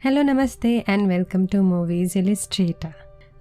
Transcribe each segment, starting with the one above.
Hello नमस्ते and welcome to movies illustrator.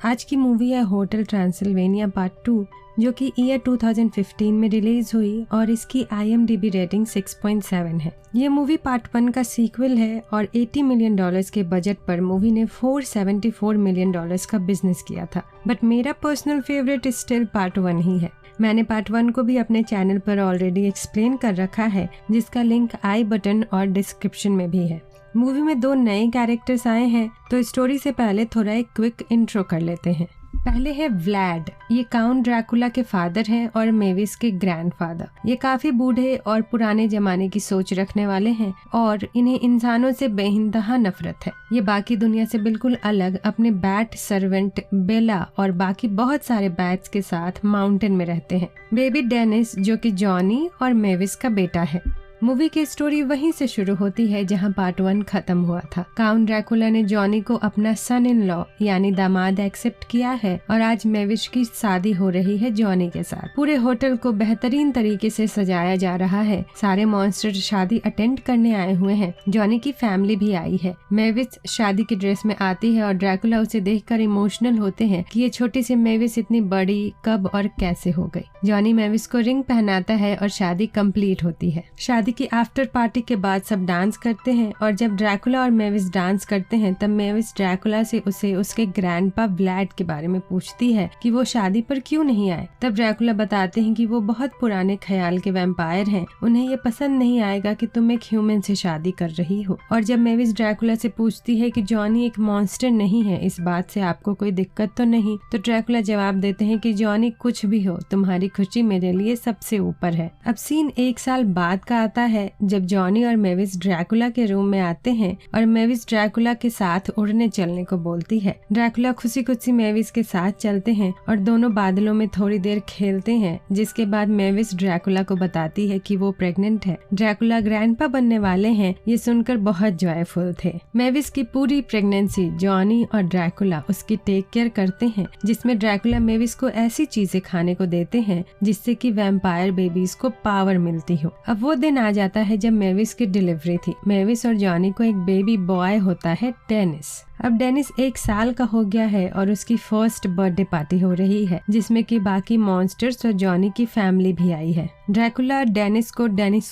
आज की मूवी है होटल ट्रांसिल्वेनिया पार्ट 2 जो कि ईयर 2015 में रिलीज हुई और इसकी IMDb रेटिंग 6.7 है। ये मूवी पार्ट 1 का सीक्वल है और $80 मिलियन के बजट पर मूवी ने $474 मिलियन का बिजनेस किया था। बट मेरा पर्सनल फेवरेट स्टिल पार्ट 1 ही है। मैंने पार्ट 1 को भी अपने चैनल पर ऑलरेडी एक्सप्लेन कर रखा है, जिसका लिंक आई बटन और डिस्क्रिप्शन में भी है। मूवी में 2 नए कैरेक्टर्स आए हैं, तो स्टोरी से पहले थोड़ा एक क्विक इंट्रो कर लेते हैं। पहले है व्लाड। ये काउंट ड्रैकुला के फादर हैं और मेविस के ग्रैंडफादर। ये काफी बूढ़े और पुराने जमाने की सोच रखने वाले हैं और इन्हें इंसानों से बेइंतहा नफरत है। ये बाकी दुनिया से बिल्कुल अलग अपने बैट सर्वेंट बेला और बाकी बहुत सारे बैट्स के साथ माउंटेन में रहते हैं। बेबी डेनिस जो कि जॉनी और मेविस का बेटा है। मूवी की स्टोरी वहीं से शुरू होती है जहां पार्ट 1 खत्म हुआ था। काउंट ड्रैकुला ने जॉनी को अपना सन इन लॉ यानी दामाद एक्सेप्ट किया है और आज मेविश की शादी हो रही है जॉनी के साथ। पूरे होटल को बेहतरीन तरीके से सजाया जा रहा है। सारे मॉन्स्टर शादी अटेंड करने आए हुए हैं। जॉनी की फैमिली भी आई है। मेविस शादी की ड्रेस में आती है और ड्रैकुला उसे देखकर इमोशनल होते हैं कि ये छोटी सी मेविस इतनी बड़ी कब और कैसे हो गई। जॉनी मेविस को रिंग पहनाता है और शादी कंप्लीट होती है। शादी की आफ्टर पार्टी के बाद सब डांस करते हैं और जब ड्रैकुला और मेविस डांस करते हैं तब मेविस ड्रैकुला से उसे उसके ग्रैंडपा व्लाड के बारे में पूछती है कि वो शादी पर क्यों नहीं आए। तब ड्रैकुला बताते हैं कि वो बहुत पुराने ख्याल के वैम्पायर हैं, उन्हें ये पसंद नहीं आएगा कि तुम एक ह्यूमन से शादी कर रही हो। और जब मेविस ड्रैकुला से पूछती है कि जॉनी एक मॉन्स्टर नहीं है, इस बात से आपको कोई दिक्कत तो नहीं, तो ड्रैकुला जवाब देते हैं कि जॉनी कुछ भी हो, तुम्हारी खुशी मेरे लिए सबसे ऊपर है। अब सीन 1 साल बाद का आता है जब जॉनी और मेविस ड्रैकुला के रूम में आते हैं और मेविस ड्रैकुला के साथ उड़ने चलने को बोलती है। ड्रैकुला खुशी खुशी मेविस के साथ चलते हैं और दोनों बादलों में थोड़ी देर खेलते हैं, जिसके बाद मेविस ड्रैकुला को बताती है कि वो प्रेग्नेंट है। ड्रैकुला ग्रैंडपा बनने वाले हैं, ये सुनकर बहुत जॉयफुल थे। मेविस की पूरी प्रेगनेंसी जॉनी और ड्रैकुला उसकी टेक केयर करते हैं, जिसमें ड्रैकुला मेविस को ऐसी चीजें खाने को देते हैं जिससे कि वैम्पायर बेबीज को पावर मिलती हो। अब वो दिन आ जाता है जब मेविस की डिलीवरी थी। मेविस और जॉनी को एक बेबी बॉय होता है डेनिस। अब डेनिस 1 साल का हो गया है और उसकी फर्स्ट बर्थडे पार्टी हो रही है, जिसमें कि बाकी मॉन्स्टर्स और जॉनी की फैमिली भी आई है। ड्रैकुला डेनिस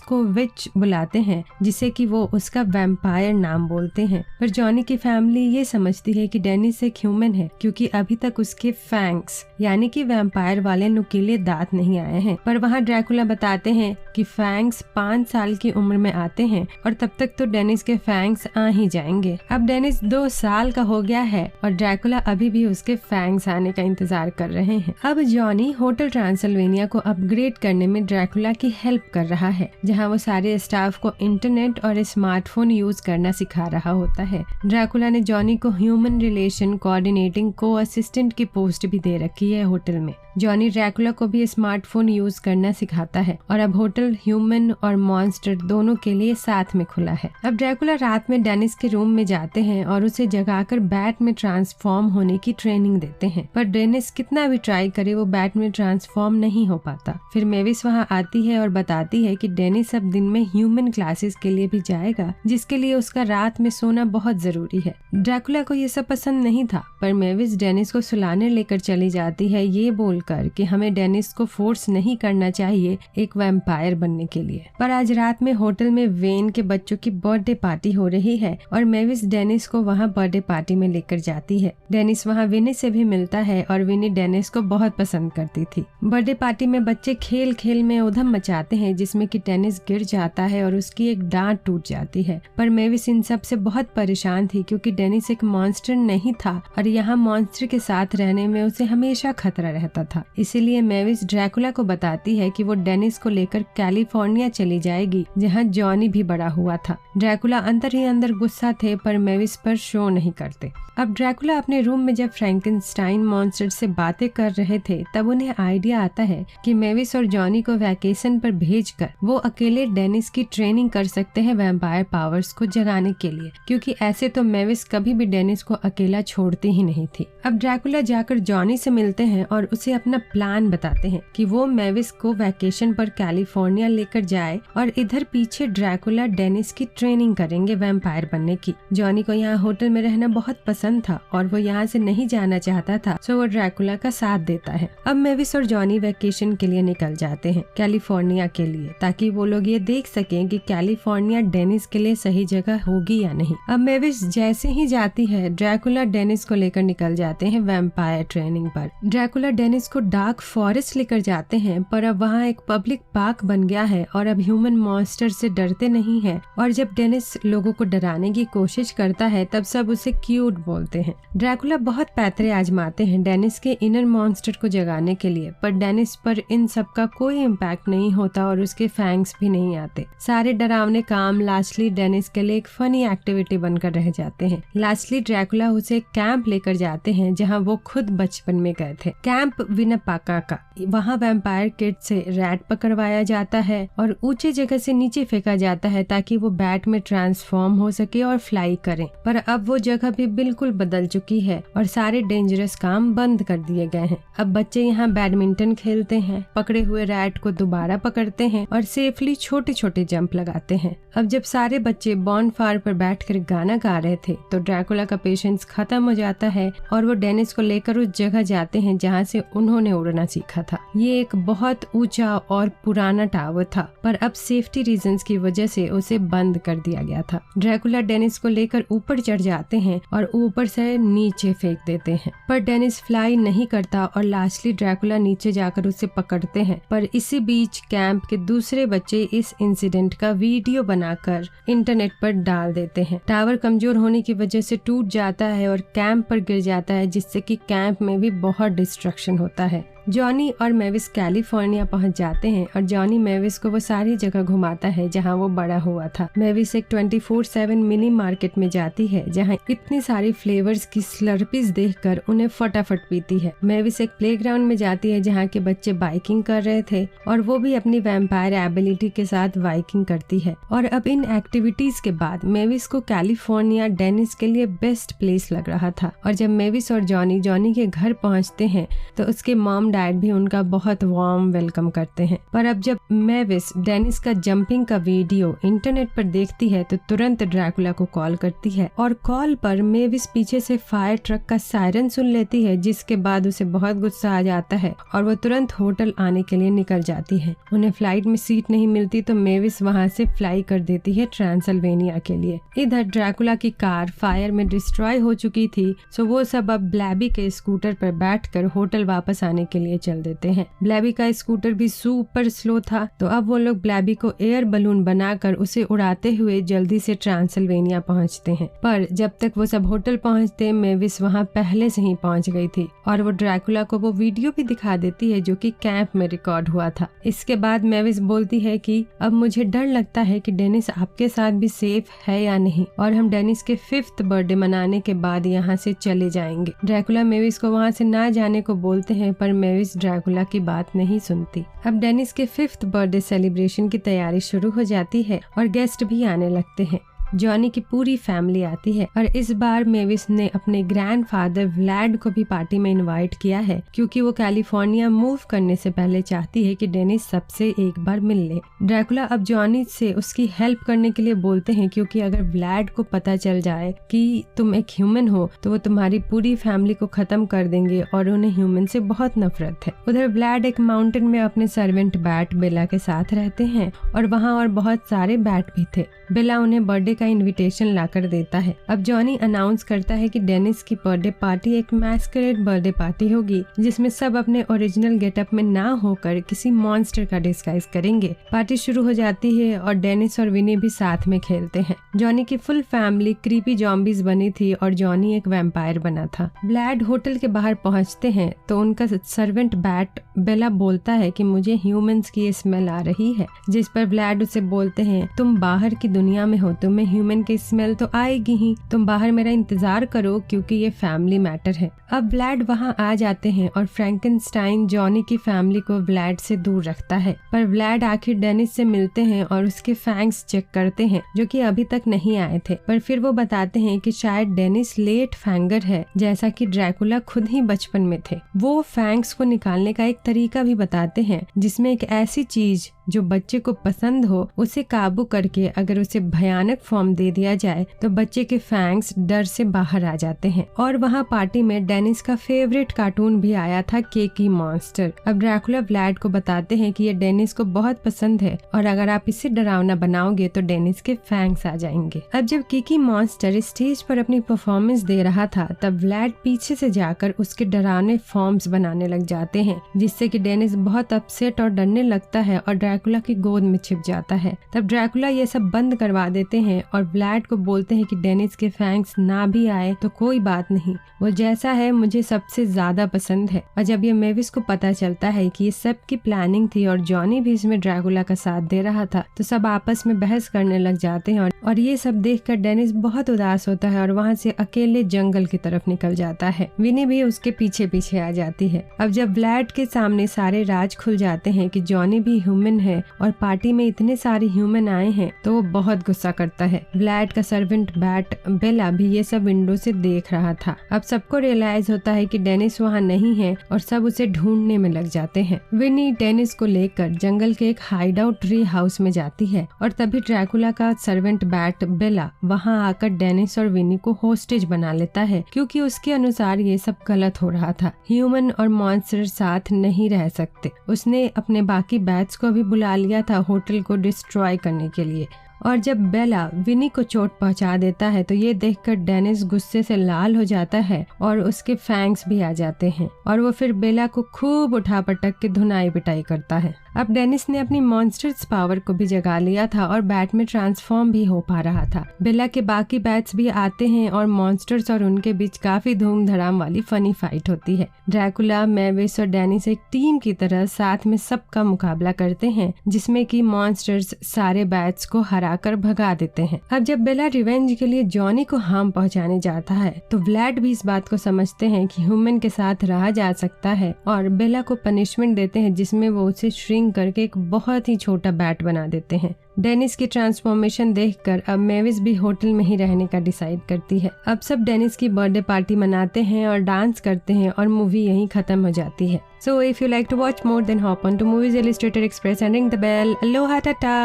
को विच बुलाते हैं, जिसे कि वो उसका वैम्पायर नाम बोलते हैं। पर जॉनी की फैमिली ये समझती है कि डेनिस एक ह्यूमन है, क्योंकि अभी तक उसके फैंग्स यानी कि वैम्पायर वाले नुकीले दांत नहीं आए हैं। पर वहाँ ड्रैकुला बताते हैं कि फैंग्स 5 साल की उम्र में आते हैं और तब तक तो डेनिस के फैंग्स आ ही जाएंगे। अब डेनिस 2 साल का हो गया है और ड्रैकुला अभी भी उसके फैंग्स आने का इंतजार कर रहे हैं। अब जॉनी होटल ट्रांसिल्वेनिया को अपग्रेड करने में ड्रैकुला की हेल्प कर रहा है, जहां वो सारे स्टाफ को इंटरनेट और स्मार्टफोन यूज करना सिखा रहा होता है। ड्रैकुला ने जॉनी को ह्यूमन रिलेशन कोऑर्डिनेटिंग को असिस्टेंट की पोस्ट भी दे रखी है होटल में। जॉनी ड्रैकुला को भी स्मार्टफोन यूज करना सिखाता है और अब होटल ह्यूमन और मॉन्स्टर दोनों के लिए साथ में खुला है। अब ड्रैकुला रात में डेनिस के रूम में जाते हैं और उसे जगाकर बैट में ट्रांसफॉर्म होने की ट्रेनिंग देते हैं, पर डेनिस कितना भी ट्राई करे वो बैट में ट्रांसफॉर्म नहीं हो पाता। फिर मेविस वहाँ आती है और बताती है कि डेनिस अब दिन में ह्यूमन क्लासेस के लिए भी जाएगा, जिसके लिए उसका रात में सोना बहुत जरूरी है। ड्रैकुला को ये सब पसंद नहीं था, पर मेविस डेनिस को सुलाने लेकर चली जाती है, ये बोलकर कि हमें डेनिस को फोर्स नहीं करना चाहिए एक वैम्पायर बनने के लिए। पर आज रात में होटल में वेन के बच्चों की बर्थडे पार्टी हो रही है और मेविस डेनिस को वहाँ बर्थडे पार्टी में लेकर जाती है। डेनिस वहाँ विनी से भी मिलता है और विनी डेनिस को बहुत पसंद करती थी। बर्थडे पार्टी में बच्चे खेल खेल में उधम मचाते हैं, जिसमें कि डेनिस गिर जाता है और उसकी एक डांट टूट जाती है। पर मेविस इन सब से बहुत परेशान थी, क्योंकि डेनिस एक मॉन्स्टर नहीं था और यहाँ मॉन्स्टर के साथ रहने में उसे हमेशा खतरा रहता था। इसीलिए मेविस ड्रैकुला को बताती है कि वो डेनिस को लेकर कैलिफोर्निया चली जाएगी, जहाँ जॉनी भी बड़ा हुआ था। ड्रैकुला अंदर ही अंदर गुस्सा थे, पर मेविस पर शो नहीं करते। अब ड्रैकुला अपने रूम में जब फ्रैंकेनस्टाइन मॉन्स्टर से बातें कर रहे थे, तब उन्हें आइडिया आता है कि मेविस और जॉनी को वैकेशन पर भेजकर वो अकेले डेनिस की ट्रेनिंग कर सकते हैं वैम्पायर पावर्स को जगाने के लिए, क्योंकि ऐसे तो मेविस कभी भी डेनिस को अकेला छोड़ती ही नहीं थी। अब ड्रैकुला जाकर जॉनी से मिलते हैं और उसे अपना प्लान बताते हैं कि वो मेविस को वैकेशन पर कैलिफोर्निया लेकर जाए और इधर पीछे ड्रैकुला डेनिस की ट्रेनिंग करेंगे वैम्पायर बनने की। जॉनी को यहाँ होटल में रहना बहुत पसंद था और वो यहाँ से नहीं जाना चाहता था, सो वो ड्रैकुला का साथ देता है। अब मेविस और जॉनी वैकेशन के लिए निकल जाते हैं कैलिफोर्निया के लिए, ताकि वो लोग ये देख सकें कि कैलिफोर्निया डेनिस के लिए सही जगह होगी या नहीं। अब मेविस जैसे ही जाती है, ड्रैकुला डेनिस को लेकर निकल जाते हैं वैम्पायर ट्रेनिंग पर। ड्रैकुला डेनिस को डार्क फॉरेस्ट लेकर जाते हैं, पर अब वहाँ एक पब्लिक पार्क बन गया है और अब ह्यूमन मॉन्स्टर से डरते नहीं है। और जब डेनिस लोगों को डराने की कोशिश करता है तब सब उसे क्यूट बोलते हैं। ड्रैकुला बहुत पैतरे आजमाते हैं डेनिस के इनर मॉन्स्टर को जगाने के लिए, पर डेनिस पर इन सब का कोई इम्पैक्ट नहीं होता और उसके फैंग्स भी नहीं आते। सारे डरावने काम लास्टली डेनिस के लिए एक फनी एक्टिविटी बनकर रह जाते हैं। लास्टली ड्रैकुला उसे कैंप लेकर जाते हैं जहाँ वो खुद बचपन में गए थे, कैंप विनापाका का। वहाँ वैम्पायर किड से रैट पकड़वाया जाता है और ऊंचे जगह से नीचे फेंका जाता है ताकि वो बैट में ट्रांसफॉर्म हो सके और फ्लाई करें। पर अब वो जगह भी बिल्कुल बदल चुकी है और सारे डेंजरस काम बंद कर दिए गए हैं। अब बच्चे यहाँ बैडमिंटन खेलते हैं, पकड़े हुए रैट को दोबारा पकड़ते हैं और सेफली छोटे छोटे जंप लगाते हैं। अब जब सारे बच्चे बॉनफायर पर बैठकर गाना गा रहे थे तो ड्रैकुला का पेशेंस खत्म हो जाता है और वो डेनिस को लेकर उस जगह जाते हैं जहाँ से उन्होंने उड़ना सीखा था। ये एक बहुत ऊंचा और पुराना टावर था, पर अब सेफ्टी रीजंस की वजह से उसे बंद कर दिया गया था। ड्रैकुला डेनिस को लेकर ऊपर चढ़ जाते हैं और ऊपर से नीचे फेंक देते हैं, पर डेनिस फ्लाई नहीं करता और लास्टली ड्रैकुला नीचे जाकर उसे पकड़ते हैं। पर इसी बीच कैंप के दूसरे बच्चे इस इंसिडेंट का वीडियो बनाकर इंटरनेट पर डाल देते हैं। टावर कमजोर होने की वजह से टूट जाता है और कैंप पर गिर जाता है, जिससे कि कैंप में भी बहुत डिस्ट्रक्शन होता है। जॉनी और मेविस कैलिफोर्निया पहुंच जाते हैं और जॉनी मेविस को वो सारी जगह घुमाता है जहां वो बड़ा हुआ था। मेविस एक 24/7 मिनी मार्केट में जाती है जहां इतनी सारी फ्लेवर्स की स्लर्पीज देखकर उन्हें फटाफट पीती है। मेविस एक प्लेग्राउंड में जाती है जहां के बच्चे बाइकिंग कर रहे थे और वो भी अपनी वैम्पायर एबिलिटी के साथ बाइकिंग करती है। और अब इन एक्टिविटीज के बाद मेविस को कैलिफोर्निया डेनिस के लिए बेस्ट प्लेस लग रहा था। और जब मेविस और जॉनी के घर पहुंचते हैं तो उसके मॉम डैड भी उनका बहुत वार्म वेलकम करते हैं। पर अब जब मेविस डेनिस का जंपिंग का वीडियो इंटरनेट पर देखती है तो तुरंत ड्रैकुला को कॉल करती है और कॉल पर मेविस पीछे से फायर ट्रक का सायरन सुन लेती है, जिसके बाद उसे बहुत गुस्सा आ जाता है और वो तुरंत होटल आने के लिए निकल जाती है। उन्हें फ्लाइट में सीट नहीं मिलती तो मेविस वहाँ से फ्लाई कर देती है ट्रांसिल्वेनिया के लिए। इधर ड्रैकुला की कार फायर में डिस्ट्रॉय हो चुकी थी, सो वो सब अब ब्लैबी के स्कूटर पर बैठकर होटल वापस आने के लिए चल देते हैं। ब्लैबी का स्कूटर भी सुपर स्लो था, तो अब वो लोग ब्लैबी को एयर बलून बनाकर उसे उड़ाते हुए जल्दी से ट्रांसिल्वेनिया पहुंचते हैं। पर जब तक वो सब होटल पहुंचते मेविस वहां पहले से ही पहुंच गई थी और वो ड्रैकुला को वो वीडियो भी दिखा देती है जो कि कैंप में रिकॉर्ड हुआ था। इसके बाद मेविस बोलती है कि अब मुझे डर लगता है कि डेनिस आपके साथ भी सेफ है या नहीं, और हम डेनिस के 5th बर्थडे मनाने के बाद यहाँ से चले जाएंगे। ड्रैकुला मेविस को वहाँ से ना जाने को बोलते हैं, पर मेविस ड्रैकुला की बात नहीं सुनती। अब डेनिस के 5th बर्थडे सेलिब्रेशन की तैयारी शुरू हो जाती है और गेस्ट भी आने लगते हैं। जॉनी की पूरी फैमिली आती है और इस बार मेविस ने अपने ग्रैंडफादर व्लैड को भी पार्टी में इनवाइट किया है, क्योंकि वो कैलिफोर्निया मूव करने से पहले चाहती है कि डेनिस सबसे एक बार मिल ले। ड्रैकुला अब जॉनी से उसकी हेल्प करने के लिए बोलते हैं, क्योंकि अगर व्लैड को पता चल जाए कि तुम एक ह्यूमन हो तो वो तुम्हारी पूरी फैमिली को खत्म कर देंगे और उन्हें ह्यूमन से बहुत नफरत है। उधर व्लैड एक माउंटेन में अपने सर्वेंट बैट बेला के साथ रहते हैं और वहाँ और बहुत सारे बैट भी थे। बेला उन्हें बर्थडे का इनविटेशन लाकर देता है। अब जॉनी अनाउंस करता है कि डेनिस की बर्थडे पार्टी एक मैस्करेड बर्थडे पार्टी होगी, जिसमें सब अपने ओरिजिनल गेटअप में ना होकर किसी मॉन्स्टर का डिस्गाइज करेंगे। पार्टी शुरू हो जाती है और डेनिस और विनी भी साथ में खेलते हैं। जॉनी की फुल फैमिली क्रीपी जॉम्बीज बनी थी और जॉनी एक वैम्पायर बना था। ब्लैड होटल के बाहर पहुंचते हैं तो उनका सर्वेंट बैट बेला बोलता है कि मुझे ह्यूमंस की स्मेल आ रही है, जिस पर ब्लैड उसे बोलते हैं तुम बाहर की दुनिया में हो, तुम्हें ह्यूमन की स्मेल तो आएगी ही, तुम बाहर मेरा इंतजार करो क्योंकि ये फैमिली मैटर है। अब व्लाड वहाँ आ जाते हैं और फ्रैंकेनस्टाइन जॉनी की फैमिली को व्लाड से दूर रखता है, पर व्लाड आखिर डेनिस से मिलते हैं और उसके फैंग्स चेक करते हैं जो कि अभी तक नहीं आए थे, पर फिर वो बताते हैं कि शायद डेनिस लेट फैंगर है, जैसा कि ड्रैकुला खुद ही बचपन में थे। वो फैंग्स को निकालने का एक तरीका भी बताते हैं जिसमें एक ऐसी चीज जो बच्चे को पसंद हो उसे काबू करके अगर उसे भयानक फॉर्म दे दिया जाए तो बच्चे के फैंग्स डर से बाहर आ जाते हैं। और वहाँ पार्टी में डेनिस का फेवरेट कार्टून भी आया था, केकी मॉन्स्टर। अब ड्रैकुला व्लाड को बताते हैं कि ये डेनिस को बहुत पसंद है और अगर आप इसे डरावना बनाओगे तो डेनिस के फैंग्स आ जाएंगे। अब जब केकी मॉन्स्टर स्टेज पर अपनी परफॉर्मेंस दे रहा था तब व्लाड पीछे से जाकर उसके डरावने फॉर्म्स बनाने लग जाते हैं, जिससे कि डेनिस बहुत अपसेट और डरने लगता है और ड्रैकुला की गोद में छिप जाता है। तब ड्रैकुला ये सब बंद करवा देते हैं और व्लाड को बोलते हैं कि डेनिस के फैंग्स ना भी आए तो कोई बात नहीं, वो जैसा है मुझे सबसे ज्यादा पसंद है। और जब ये मेविस को पता चलता है कि ये सब की प्लानिंग थी और जॉनी भी इसमें ड्रैकुला का साथ दे रहा था तो सब आपस में बहस करने लग जाते हैं और ये सब देखकर डेनिस बहुत उदास होता है और वहाँ से अकेले जंगल की तरफ निकल जाता है। विनी भी उसके पीछे पीछे आ जाती है। अब जब व्लाड के सामने सारे राज खुल जाते हैं कि जॉनी भी ह्यूमन है और पार्टी में इतने सारे ह्यूमन आए हैं तो वो बहुत गुस्सा करता है। व्लाड का सर्वेंट बैट बेला भी ये सब विंडो से देख रहा था। अब सबको रियलाइज होता है कि डेनिस वहाँ नहीं है और सब उसे ढूंढने में लग जाते हैं। विनी डेनिस को लेकर जंगल के एक हाइड आउट ट्री हाउस में जाती है और तभी ड्रैकुला का सर्वेंट बैट बेला वहाँ आकर डेनिस और विनी को होस्टेज बना लेता है, क्योंकि उसके अनुसार ये सब गलत हो रहा था। ह्यूमन और मॉन्स्टर साथ नहीं रह सकते। उसने अपने बाकी बैट्स को भी बुला लिया था होटल को डिस्ट्रॉय करने के लिए। और जब बेला विनी को चोट पहुंचा देता है तो ये देखकर डेनिस गुस्से से लाल हो जाता है और उसके फैंग्स भी आ जाते हैं और वो फिर बेला को खूब उठा पटक के धुनाई पिटाई करता है। अब डेनिस ने अपनी मॉन्स्टर्स पावर को भी जगा लिया था और बैट में ट्रांसफॉर्म भी हो पा रहा था। बेला के बाकी बैट्स भी आते हैं और मॉन्स्टर्स और उनके बीच काफी धूम धड़ाम वाली फनी फाइट होती है। ड्रैकुला, मेविस और डेनिस एक टीम की तरह साथ में सबका मुकाबला करते हैं, जिसमें कि मॉन्स्टर्स सारे बैट्स को हराकर भगा देते हैं। अब जब बेला रिवेंज के लिए जॉनी को हार्म पहुंचाने जाता है तो व्लाड भी इस बात को समझते हैं कि ह्यूमन के साथ रहा जा सकता है और बेला को पनिशमेंट देते हैं, जिसमें वो उसे श्रिंक करके एक बहुत ही छोटा बैट बना देते हैं। डेनिस की ट्रांसफॉर्मेशन देखकर अब मेविस भी होटल में ही रहने का डिसाइड करती है। अब सब डेनिस की बर्थडे पार्टी मनाते हैं और डांस करते हैं और मूवी यहीं खत्म हो जाती है। So if you like to watch more then hop on to Movies Illustrated Express and ring the bell. Aloha tata!